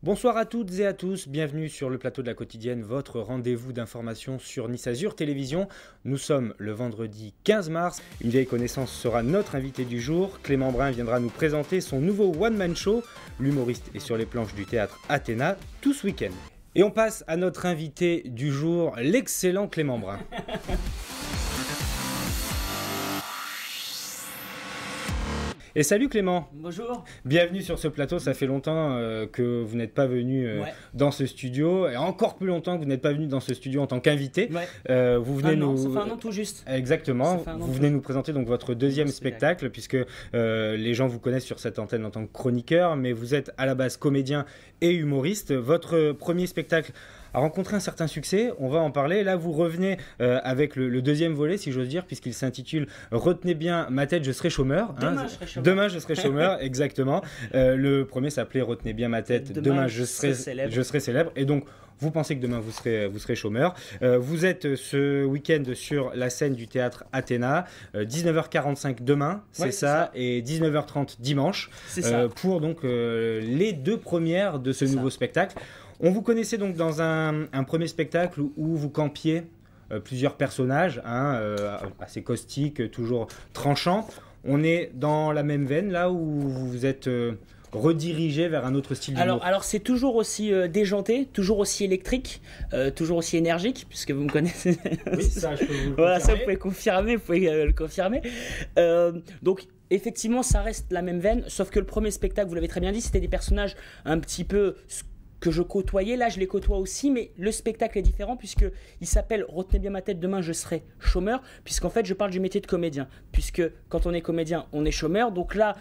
Bonsoir à toutes et à tous, bienvenue sur le plateau de la quotidienne, votre rendez-vous d'information sur Nice Azur Télévision. Nous sommes le vendredi 15 mars, une vieille connaissance sera notre invité du jour. Clément Brun viendra nous présenter son nouveau one-man show. L'humoriste est sur les planches du théâtre Athéna tout ce week-end. Et on passe à notre invité du jour, l'excellent Clément Brun. Et salut Clément. Bonjour. Bienvenue sur ce plateau, ça fait longtemps que vous n'êtes pas venu dans ce studio, et encore plus longtemps que vous n'êtes pas venu dans ce studio en tant qu'invité. Vous venez ça fait un an tout juste. Exactement, vous venez nous présenter donc votre deuxième spectacle, puisque les gens vous connaissent sur cette antenne en tant que chroniqueur, mais vous êtes à la base comédien et humoriste. Votre premier spectacle a rencontré un certain succès, on va en parler. Là, vous revenez avec le deuxième volet, si j'ose dire, puisqu'il s'intitule « Retenez bien ma tête, je serai chômeur ». Demain, je serai chômeur, exactement. Le premier s'appelait « Retenez bien ma tête, demain, je serai célèbre ». Et donc, vous pensez que demain, vous serez chômeur. Vous êtes ce week-end sur la scène du théâtre Athéna, 19h45 demain, c'est ça, et 19h30 dimanche, pour donc les deux premières de ce nouveau spectacle. On vous connaissait donc dans un premier spectacle où vous campiez plusieurs personnages, assez caustiques, toujours tranchants. On est dans la même veine là où vous vous êtes redirigé vers un autre style d'humour. Alors c'est toujours aussi déjanté, toujours aussi électrique, toujours aussi énergique, puisque vous me connaissez. Oui, ça je peux vous le voilà, confirmer. Ça vous pouvez le confirmer. Donc effectivement, ça reste la même veine, sauf que le premier spectacle, vous l'avez très bien dit, c'était des personnages un petit peu que je côtoyais. Là, je les côtoie aussi, mais le spectacle est différent puisqu'il s'appelle « Retenez bien ma tête, demain je serai chômeur », puisqu'en fait, je parle du métier de comédien, puisque quand on est comédien, on est chômeur. Donc là,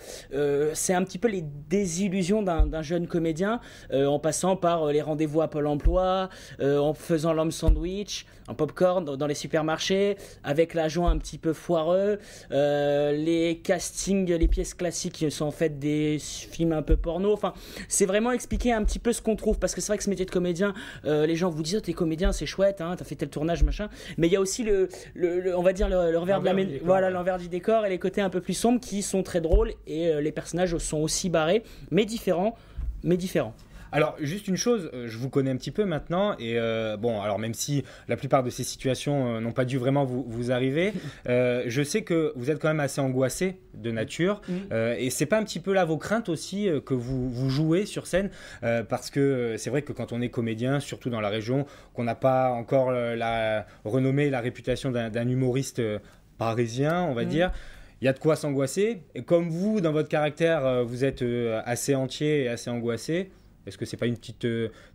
c'est un petit peu les désillusions d'un jeune comédien, en passant par les rendez-vous à Pôle emploi, en faisant l'homme sandwich, en popcorn dans les supermarchés, avec l'agent un petit peu foireux, les castings, les pièces classiques qui sont en fait des films un peu porno. Enfin, c'est vraiment expliquer un petit peu ce qu'on trouve, parce que c'est vrai que ce métier de comédien, les gens vous disent oh, t'es comédien, c'est chouette, hein, t'as fait tel tournage, machin, mais il y a aussi on va dire le revers l'envers du décor et les côtés un peu plus sombres qui sont très drôles, et les personnages sont aussi barrés, mais différents. Alors, juste une chose, je vous connais un petit peu maintenant, et alors même si la plupart de ces situations n'ont pas dû vraiment vous arriver, je sais que vous êtes quand même assez angoissé de nature, et c'est pas un petit peu là vos craintes aussi que vous jouez sur scène, parce que c'est vrai que quand on est comédien, surtout dans la région, qu'on n'a pas encore la renommée, la réputation d'un humoriste parisien, on va dire, il y a de quoi s'angoisser, et comme vous, dans votre caractère, vous êtes assez entier et assez angoissé. Est-ce que c'est pas une petite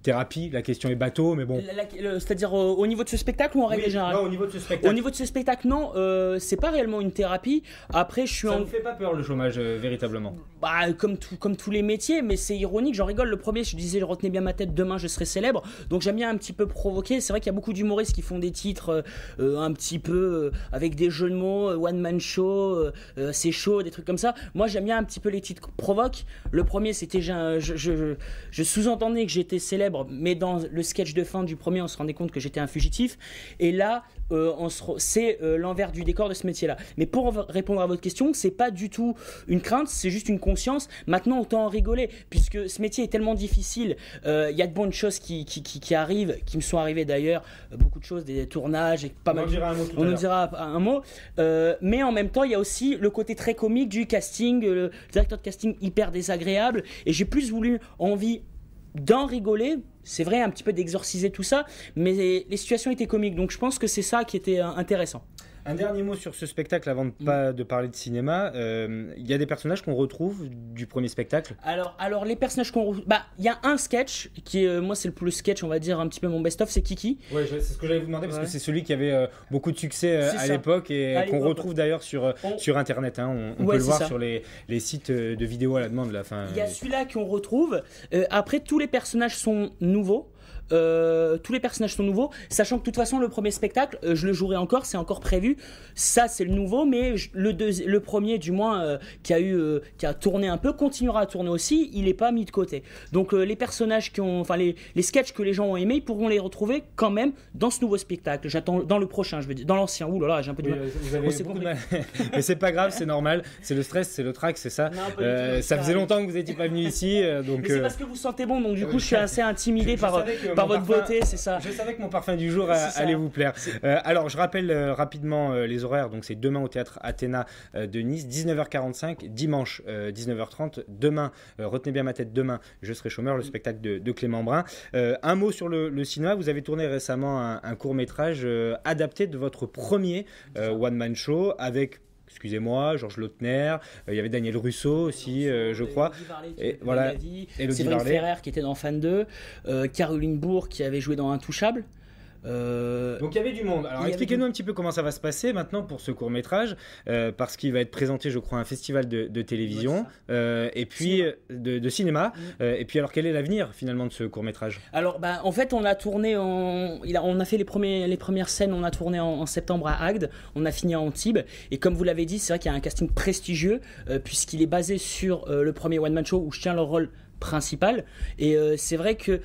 thérapie? La question est bateau, mais bon. C'est-à-dire au niveau de ce spectacle ou en règle générale? Non, au niveau de ce spectacle. Au niveau de ce spectacle, non, c'est pas réellement une thérapie. Après, Ça ne fait pas peur le chômage, véritablement? Bah, comme tous les métiers, mais c'est ironique, j'en rigole. Le premier, je disais, je retenais bien ma tête, demain je serai célèbre. Donc j'aime bien un petit peu provoquer. C'est vrai qu'il y a beaucoup d'humoristes qui font des titres un petit peu avec des jeux de mots, one man show, c'est chaud, des trucs comme ça. Moi, j'aime bien un petit peu les titres provoques. Le premier, c'était je sous-entendais que j'étais célèbre, mais dans le sketch de fin du premier, on se rendait compte que j'étais un fugitif. Et là, c'est l'envers du décor de ce métier-là. Mais pour répondre à votre question, c'est pas du tout une crainte, c'est juste une conscience. Maintenant, autant en rigoler, puisque ce métier est tellement difficile. Il y a de bonnes choses qui arrivent, qui me sont arrivées d'ailleurs, beaucoup de choses, des tournages, et pas mal. On nous dira un mot. Mais en même temps, il y a aussi le côté très comique du casting, le directeur de casting hyper désagréable. Et j'ai plus envie d'en rigoler, c'est vrai, un petit peu d'exorciser tout ça, mais les situations étaient comiques, donc je pense que c'est ça qui était intéressant. Un dernier mot sur ce spectacle avant de parler de cinéma. Il y a des personnages qu'on retrouve du premier spectacle. Alors les personnages qu'on retrouve, il y a un sketch qui est, moi c'est le sketch, on va dire un petit peu mon best-of, c'est Kiki. Ouais, c'est ce que j'allais vous demander parce que c'est celui qui avait beaucoup de succès à l'époque et qu'on retrouve d'ailleurs sur internet. Hein. On peut le voir sur les sites de vidéos à la demande. Il y a celui-là qu'on retrouve. Après, tous les personnages sont nouveaux. tous les personnages sont nouveaux, sachant que de toute façon le premier spectacle, je le jouerai encore, c'est encore prévu. Ça c'est le nouveau, mais le premier du moins qui a tourné un peu, continuera à tourner aussi, il n'est pas mis de côté. Donc les personnages les sketchs que les gens ont aimés, ils pourront les retrouver quand même dans ce nouveau spectacle. J'attends dans le prochain, je veux dire, dans l'ancien. Ouh là là, j'ai un peu du mal. Vous avez beaucoup de mal. Mais c'est pas grave, c'est normal. C'est le stress, c'est le trac, c'est ça. Non, ça faisait longtemps que vous n'étiez pas venu ici, donc. Mais c'est parce que vous sentez bon, donc du coup je suis assez intimidé par votre beauté, c'est ça. Je savais que mon parfum du jour allait vous plaire. Alors je rappelle rapidement les horaires. Donc c'est demain au théâtre Athéna de Nice, 19h45, dimanche 19h30. Demain, retenez bien ma tête, demain je serai chômeur, le spectacle de Clément Brun. Un mot sur le cinéma. Vous avez tourné récemment un court-métrage adapté de votre premier one-man show avec, excusez-moi, Georges Lautner, il y avait Daniel Russo aussi, je crois. Et voilà, Séverine Ferrer qui était dans Fan 2, Caroline Bourg qui avait joué dans Intouchable. Donc il y avait du monde. Alors expliquez-nous un petit peu comment ça va se passer maintenant pour ce court-métrage, parce qu'il va être présenté, je crois, à un festival de télévision, et puis de cinéma. Et puis alors quel est l'avenir finalement de ce court-métrage? Alors en fait on a tourné on a fait les premières scènes, on a tourné en septembre à Agde, on a fini à Antibes, et comme vous l'avez dit, c'est vrai qu'il y a un casting prestigieux puisqu'il est basé sur le premier one man show où je tiens le rôle principal, et c'est vrai que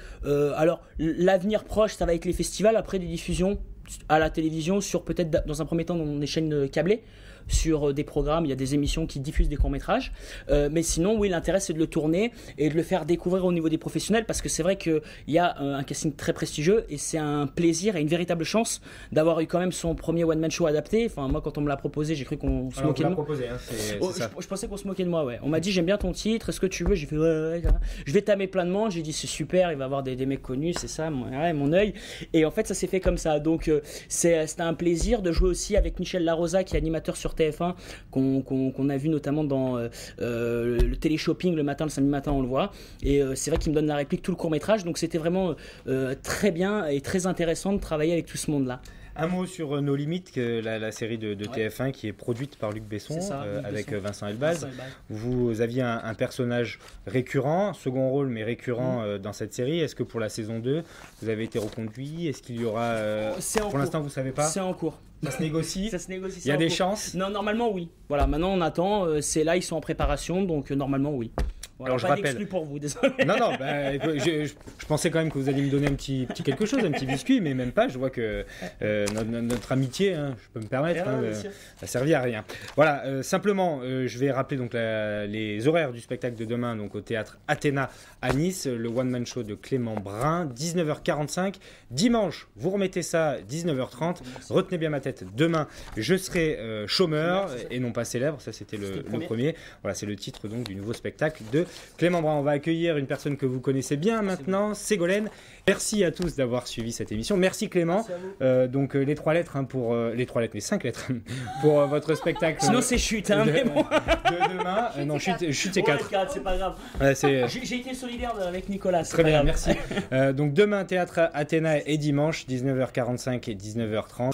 alors l'avenir proche ça va être les festivals, après des diffusions à la télévision, sur peut-être dans un premier temps dans des chaînes câblées, sur des programmes, il y a des émissions qui diffusent des courts-métrages, mais sinon oui, l'intérêt c'est de le tourner et de le faire découvrir au niveau des professionnels, parce que c'est vrai qu'il y a un casting très prestigieux et c'est un plaisir et une véritable chance d'avoir eu quand même son premier one-man show adapté. Enfin moi quand on me l'a proposé, j'ai cru qu'on se moquait de moi. Je pensais qu'on se moquait de moi, ouais. On m'a dit j'aime bien ton titre, est-ce que tu veux? J'ai fait ouais. Je vais tamer plein de monde, j'ai dit c'est super, il va y avoir des mecs connus, c'est ça, mon œil. Et en fait ça s'est fait comme ça, donc c'était un plaisir de jouer aussi avec Michel Larosa qui est animateur sur TF1, qu'on a vu notamment dans le télé-shopping le matin, le samedi matin on le voit, et c'est vrai qu'il me donne la réplique tout le court-métrage, donc c'était vraiment très bien et très intéressant de travailler avec tout ce monde-là. Un mot sur Nos Limites, la série de TF1 qui est produite par Luc Besson, avec Vincent Elbaz. Vous aviez un personnage récurrent, second rôle mais récurrent dans cette série. Est-ce que pour la saison 2, vous avez été reconduit? Est-ce qu'il y aura... pour l'instant, vous ne savez pas? C'est en cours. Ça se négocie? Ça se négocie. Il y a des chances? Non, normalement oui. Voilà, maintenant on attend. C'est là, ils sont en préparation, donc normalement oui. Voilà, alors je rappelle pour vous, désolé. Non, je pensais quand même que vous alliez me donner un petit quelque chose, un petit biscuit, mais même pas. Je vois que notre amitié, je peux me permettre, ça servit à rien. Voilà, simplement, je vais rappeler donc les horaires du spectacle de demain, donc au théâtre Athéna à Nice, le one man show de Clément Brun, 19h45. Dimanche, vous remettez ça 19h30. Retenez bien ma tête. Demain, je serai chômeur et non pas célèbre. Ça, c'était le premier. Voilà, c'est le titre donc du nouveau spectacle de Clément Brun. On va accueillir une personne que vous connaissez bien maintenant, Ségolène. Merci à tous d'avoir suivi cette émission. Merci Clément. Donc les 3 lettres pour les 5 lettres pour votre spectacle. Sinon c'est chute, mais bon. De demain. Non, chute c'est 4. C'est pas grave. J'ai été solidaire avec Nicolas. Très bien, merci. Donc demain théâtre Athéna et dimanche 19h45 et 19h30.